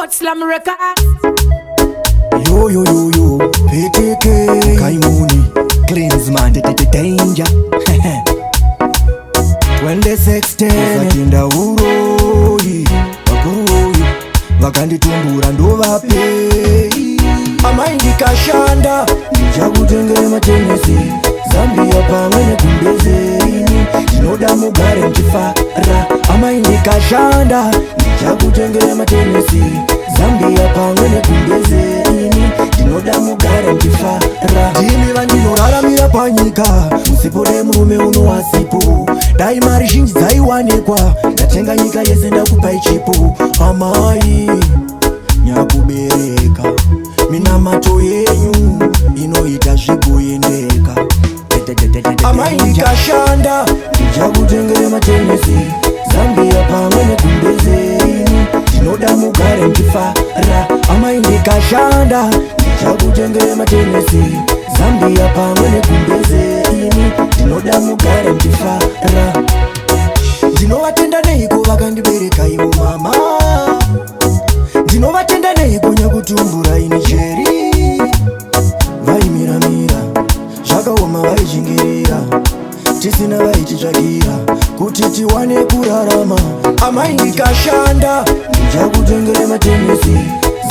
But Slam Records. Yo, PTK Kaimuni, Klinsmann, danger. When the sexten Zakinda uroi, wakuroi, vakanditumbura ndovape. Amaindi kashanda, ndichakutengere matenesi, Zambia pamwe nekumbezeni, ndinoda mugare mchifara. Amaindi kashanda, ndichakutengere matenesi, Zambia pamwe nekumbezeni, ndinoda mugare mchifara. Ndimi vandinoraramira panyika, usipode murume unowasipo. Dai mari zhinji dzaiwanikwa, ndatenga nyika yese ndakupai chipo. Amai nyakubereka, minamato yenyu inoita zvigoendeka. Amai ndikashanda, ndichakutengere matenesi, Zambia pamwe nekumbezeni, ndinoda mugare mchifara. Amai ndikashanda, ndichakutengere matenesi, Zambia pamwe nekumbezeni, ndinoda mugare mchifara. Ndinovatenda neiko vakandibereka ivo mama, ndinovatenda neiko nyakutumbura ini cheri. Vaimiramira zvakaoma vaichingerera, tisina vaititsvakira kuti tiwane kurarama. Amai ndikashanda, ndichakutengere matenesi,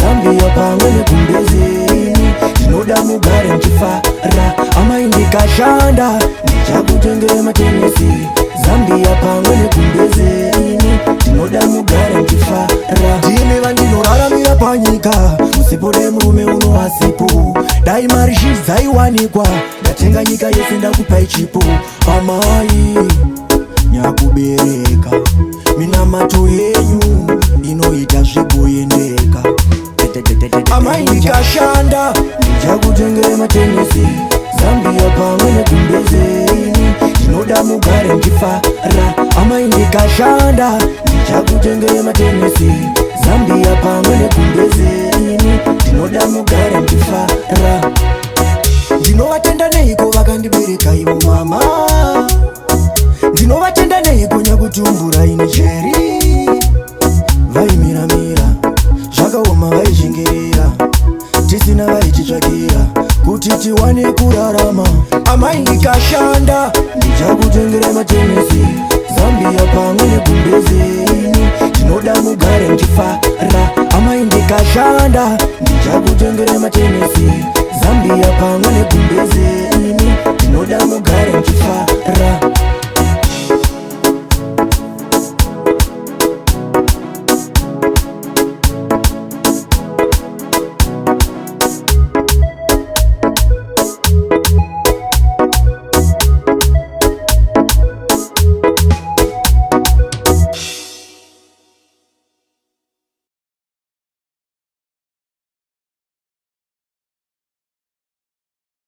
Zambia pamwe nekumbezeni, ndinoda mugare mchifara. Amai ndikashanda, ndichakutengere matenesi, Zambia pamwe nekumbezeni, ndinoda mugare mchifara. Ndimi vandinoraramira panyika, usipode murume unowasipo. Dai mari zhinji dzaiwanikwa, ndatenga nyika yese ndakupai chipo. Amai nyakubereka, minamato yenyu inoita zvigoendeka. Amai ndikashanda, ndichakutengere matenesi, Zambia pamwe nekumbezeni, ndinoda mugare mchifara. Amai ndikashanda, ndichakutengere matenesi, Zambia pamwe nekumbezeni, ndinoda mugare mchifara. Ndinovatenda neiko vakandibereka ivo mama, ndinovatenda neiko nyakutumbura ini cheri. Vaimiramira zvakaoma vaizhingerera, tisina vaititsvakira kuti tiwane kurarama. Amai ndikashanda, ndichakutengere matenesi, Zambia pamwe nekumbezeni, ndinoda mugare mchifara. Amai ndikashanda, ndichakutengere matenesi, Zambia pamwe nekumbezeni, ndinoda mugare mchifara.